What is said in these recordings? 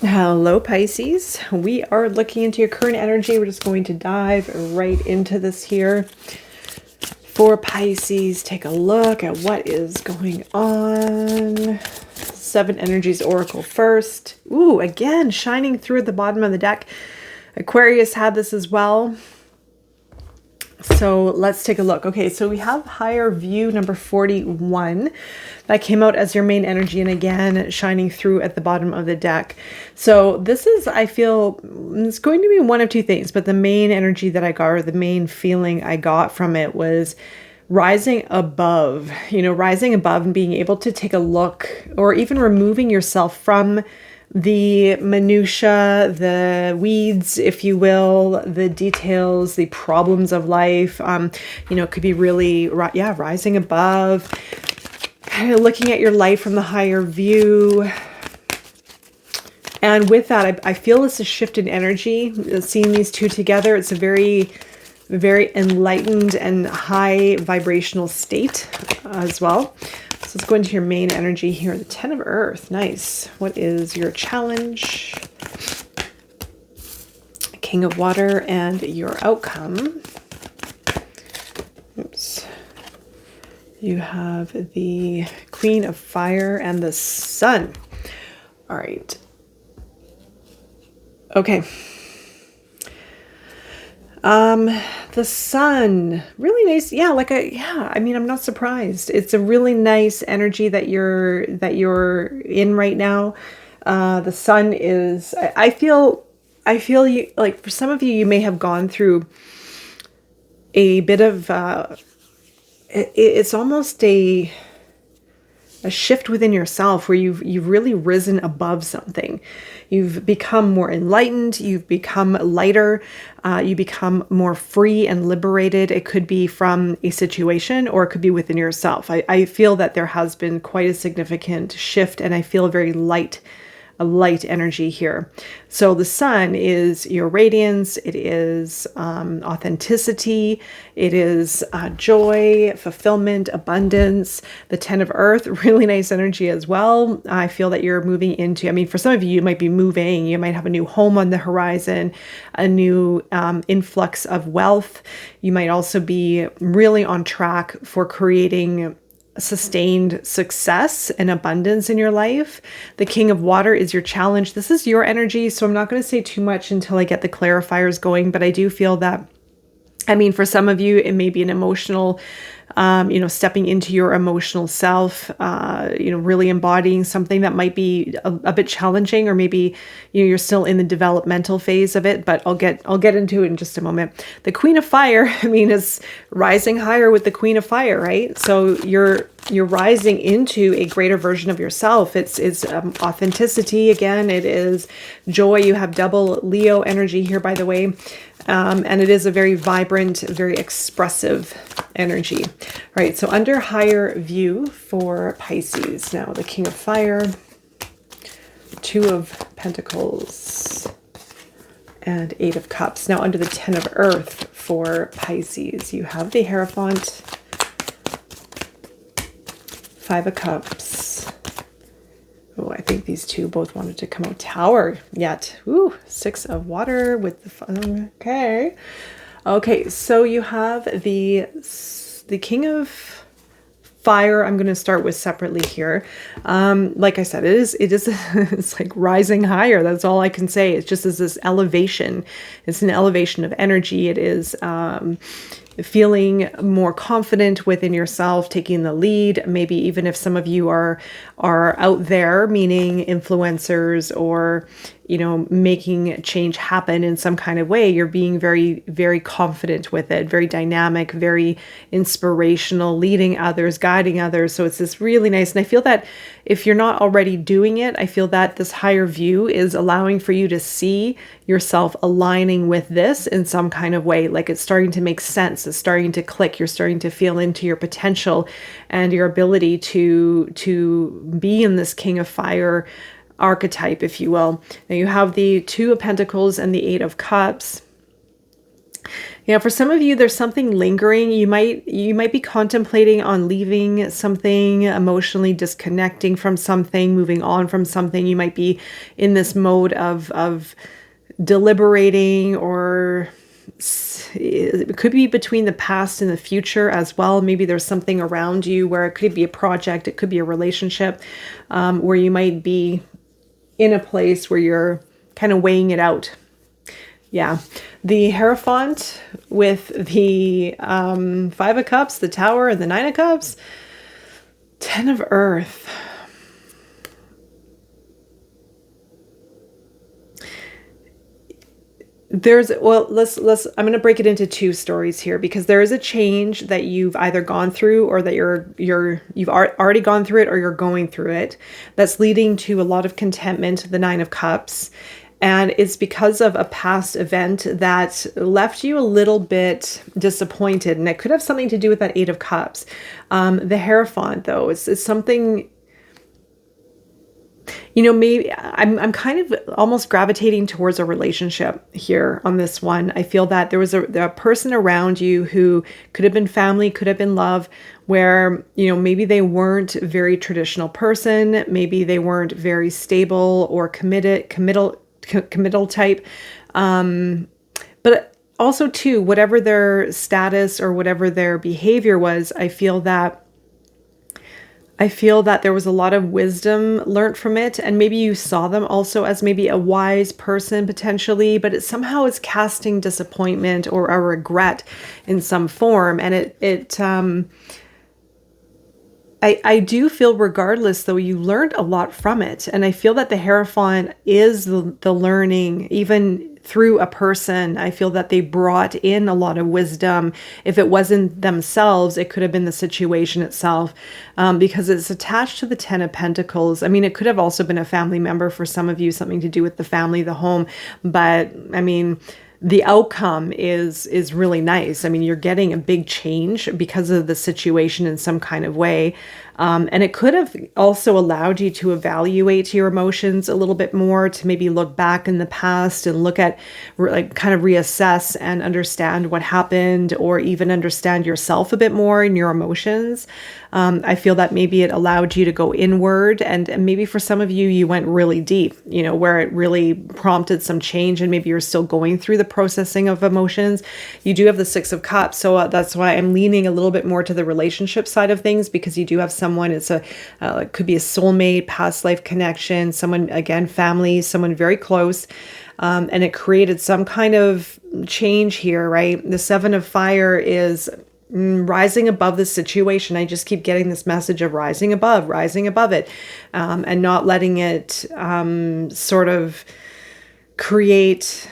Hello, Pisces. We are looking into your current energy. We're just going to dive right into this here. For Pisces, take a look at what is going on. Seven Energies Oracle first. Ooh, again, shining through at the bottom of the deck. Aquarius had this as well. So let's take a look. Okay, so we have Higher View number 41. That came out as your main energy, and again, shining through at the bottom of the deck. So this is, I feel, it's going to be one of two things, but the main energy that I got, or the main feeling I got from it, was rising above, rising above and being able to take a look, or even removing yourself from the minutia, the weeds, if you will, the details, the problems of life. It could be really, rising above, kind of looking at your life from the higher view. And with that, I feel it's a shift in energy. Seeing these two together, it's a very, very enlightened and high vibrational state as well. So let's go into your main energy here. The Ten of Earth. Nice. What is your challenge? King of Water and your outcome. Oops. You have the Queen of Fire and the Sun. All right. Okay. The Sun, really nice. Yeah, I'm not surprised. It's a really nice energy that you're in right now. The Sun is, I feel you, like, for some of you, you may have gone through a bit of, it's almost a shift within yourself where you've really risen above something. You've become more enlightened. You've become lighter. You become more free and liberated. It could be from a situation, or it could be within yourself. I feel that there has been quite a significant shift, and I feel very light, a light energy here. So the Sun is your radiance. It is authenticity. It is joy, fulfillment, abundance. The Ten of Earth, really nice energy as well. I feel that you're moving into, for some of you, you might be moving. You might have a new home on the horizon, a new influx of wealth. You might also be really on track for creating sustained success and abundance in your life. The King of Water is your challenge. This is your energy, so I'm not going to say too much until I get the clarifiers going, but I do feel that, for some of you, it may be an emotional, stepping into your emotional self, really embodying something that might be a bit challenging, or maybe you're still in the developmental phase of it, but I'll get into it in just a moment. The Queen of Fire, is rising higher with the Queen of Fire, right? So you're rising into a greater version of yourself. It's authenticity again. It is joy. You have double Leo energy here, by the way. And it is a very vibrant, very expressive energy. All right, so under higher view for Pisces. Now, the King of Fire, Two of Pentacles, and Eight of Cups. Now, under the Ten of Earth for Pisces, you have the Hierophant, Five of Cups. Oh, I think these two both wanted to come out. Tower yet. Ooh, Six of Water with the Okay, so you have the King of Fire. I'm going to start with separately here. Like I said, it is it's like rising higher. That's all I can say. It's just this elevation. It's an elevation of energy. It is feeling more confident within yourself, taking the lead. Maybe even if some of you are out there, meaning influencers, or making change happen in some kind of way, you're being very, very confident with it, very dynamic, very inspirational, leading others, guiding others. So it's this really nice. And I feel that if you're not already doing it, I feel that this higher view is allowing for you to see yourself aligning with this in some kind of way. Like, it's starting to make sense. It's starting to click. You're starting to feel into your potential and your ability to be in this King of Fire archetype, if you will. Now you have the Two of Pentacles and the Eight of Cups. Yeah, for some of you, there's something lingering. You might be contemplating on leaving something, emotionally disconnecting from something, moving on from something. You might be in this mode of deliberating, or it could be between the past and the future as well. Maybe there's something around you where it could be a project, it could be a relationship, where you might be in a place where you're kind of weighing it out. Yeah, the Hierophant with the Five of Cups, the Tower, and the Nine of Cups, Ten of Earth. Let's I'm going to break it into two stories here, because there is a change that you've either gone through, or that you've already gone through it, or you're going through it, that's leading to a lot of contentment, the Nine of Cups. And it's because of a past event that left you a little bit disappointed. And it could have something to do with that Eight of Cups. The Hierophant, though, is something, maybe I'm kind of almost gravitating towards a relationship here on this one. I feel that there was a person around you who could have been family, could have been love, where, maybe they weren't a very traditional person. Maybe they weren't very stable or committal type. But also too, whatever their status or whatever their behavior was, I feel that there was a lot of wisdom learned from it. And maybe you saw them also as maybe a wise person potentially, but it somehow is casting disappointment or a regret in some form. And I do feel, regardless, though, you learned a lot from it. And I feel that the Hierophant is the learning, even through a person. I feel that they brought in a lot of wisdom. If it wasn't themselves, it could have been the situation itself, because it's attached to the Ten of Pentacles. I mean, it could have also been a family member for some of you, something to do with the family, the home. But I mean, the outcome is really nice. I mean, you're getting a big change because of the situation in some kind of way. And it could have also allowed you to evaluate your emotions a little bit more, to maybe look back in the past and look at, like, kind of reassess and understand what happened, or even understand yourself a bit more in your emotions. I feel that maybe it allowed you to go inward, and maybe for some of you, you went really deep, where it really prompted some change, and maybe you're still going through the processing of emotions. You do have the Six of Cups, so that's why I'm leaning a little bit more to the relationship side of things, because you do have someone, it could be a soulmate, past life connection, someone, again, family, someone very close. And it created some kind of change here, right? The Seven of Fire is rising above the situation. I just keep getting this message of rising above it, and not letting it sort of create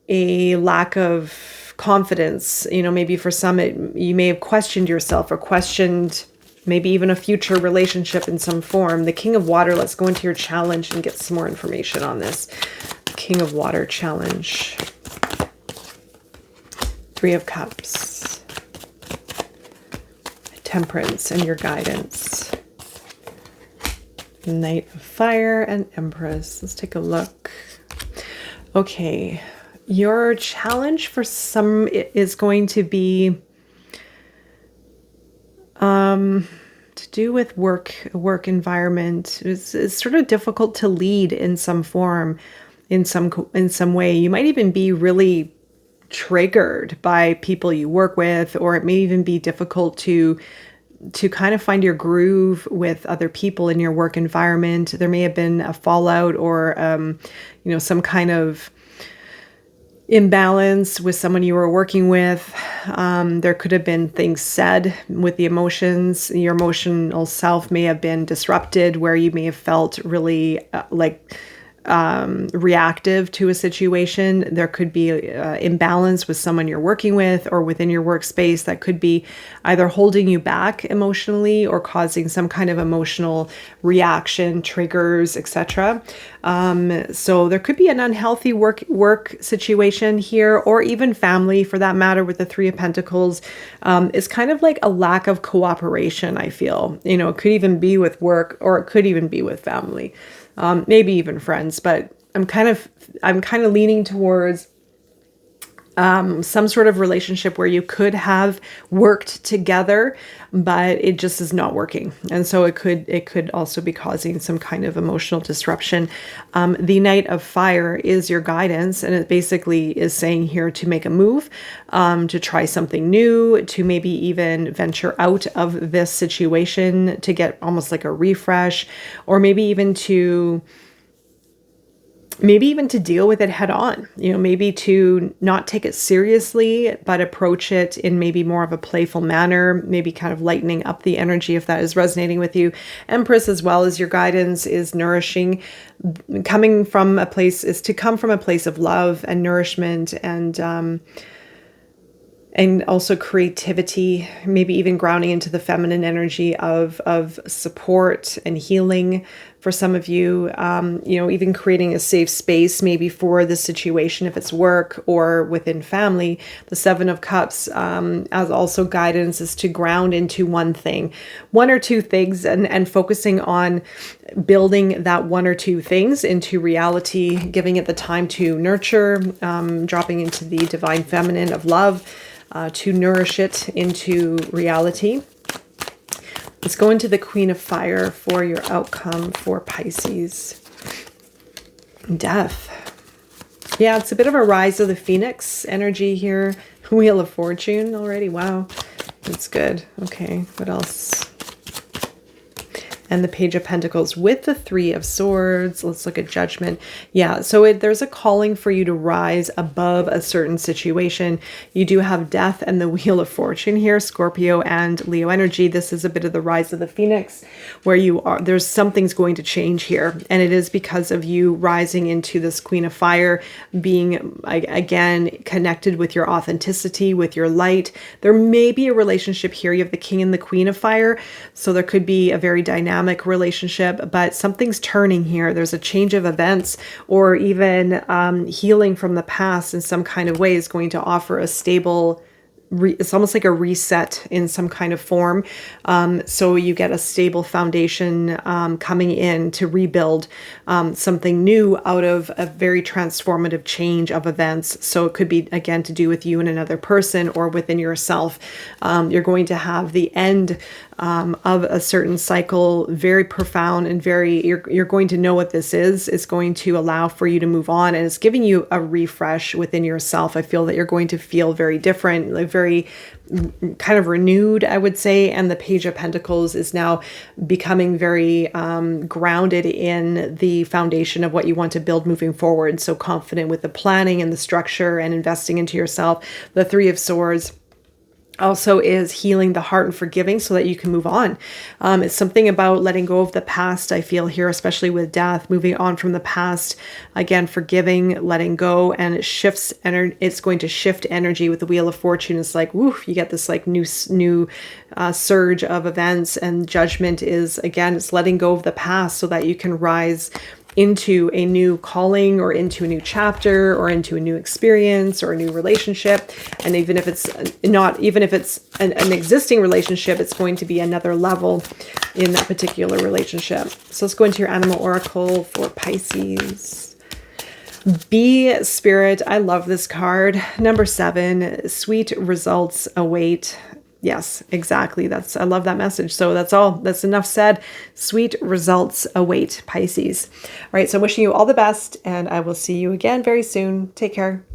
a lack of confidence. Maybe for some, you may have questioned yourself, or questioned maybe even a future relationship in some form. The King of Water, let's go into your challenge and get some more information on this. King of Water challenge. Three of Cups. Temperance and your guidance. Knight of Fire and Empress. Let's take a look. Okay. Your challenge for some is going to be to do with work environment. It's sort of difficult to lead in some form, in some way. You might even be really triggered by people you work with, or it may even be difficult to kind of find your groove with other people in your work environment. There may have been a fallout, or some kind of imbalance with someone you were working with. There could have been things said with the emotions. Your emotional self may have been disrupted, where you may have felt really reactive to a situation. There could be imbalance with someone you're working with, or within your workspace, that could be either holding you back emotionally, or causing some kind of emotional reaction, triggers, etc. So there could be an unhealthy work situation here, or even family for that matter, with the Three of Pentacles. It's kind of like a lack of cooperation, I feel. It could even be with work, or it could even be with family. Maybe even friends, but I'm kind of leaning towards some sort of relationship where you could have worked together, but it just is not working. And so it could also be causing some kind of emotional disruption. The Knight of Fire is your guidance, and it basically is saying here to make a move, to try something new, to maybe even venture out of this situation, to get almost like a refresh, or maybe even to deal with it head on, maybe to not take it seriously, but approach it in maybe more of a playful manner, maybe kind of lightening up the energy if that is resonating with you. Empress, as well as your guidance, is nourishing, coming from a place of love and nourishment, and also creativity, maybe even grounding into the feminine energy of support and healing for some of you, even creating a safe space maybe for the situation if it's work or within family. The Seven of Cups, as also guidance, is to ground into one or two things, and focusing on building that one or two things into reality, giving it the time to nurture, dropping into the divine feminine of love, to nourish it into reality. Let's go into the Queen of Fire for your outcome for Pisces. Death. Yeah, it's a bit of a rise of the Phoenix energy here. Wheel of Fortune already. Wow, that's good. Okay, what else? And the Page of Pentacles with the Three of Swords. Let's look at Judgment. Yeah, so there's a calling for you to rise above a certain situation. You do have Death and the Wheel of Fortune here, Scorpio and Leo energy. This is a bit of the rise of the Phoenix, where there's something's going to change here. And it is because of you rising into this Queen of Fire, being, again, connected with your authenticity, with your light. There may be a relationship here. You have the King and the Queen of Fire. So there could be a very dynamic relationship, but something's turning here. There's a change of events, or even healing from the past in some kind of way is going to offer a stable, it's almost like a reset in some kind of form. So you get a stable foundation coming in to rebuild something new out of a very transformative change of events. So it could be, again, to do with you and another person or within yourself. You're going to have the end of a certain cycle, very profound and you're going to know what this is. It's going to allow for you to move on, and it's giving you a refresh within yourself. I feel that you're going to feel very different, like very kind of renewed, I would say. And the Page of Pentacles is now becoming very grounded in the foundation of what you want to build moving forward. So confident with the planning and the structure and investing into yourself. The Three of Swords also is healing the heart and forgiving so that you can move on. It's something about letting go of the past, I feel here, especially with death, moving on from the past, again, forgiving, letting go, and it shifts, it's going to shift energy with the Wheel of Fortune. It's like, woof, you get this like new surge of events, and Judgment is, again, it's letting go of the past so that you can rise into a new calling, or into a new chapter, or into a new experience, or a new relationship. And even if it's an existing relationship, it's going to be another level in that particular relationship. So let's go into your animal oracle for Pisces. Be Spirit. I love this card. Number 7, sweet results await. Yes, exactly. I love that message. So that's all. That's enough said. Sweet results await, Pisces. All right. So I'm wishing you all the best, and I will see you again very soon. Take care.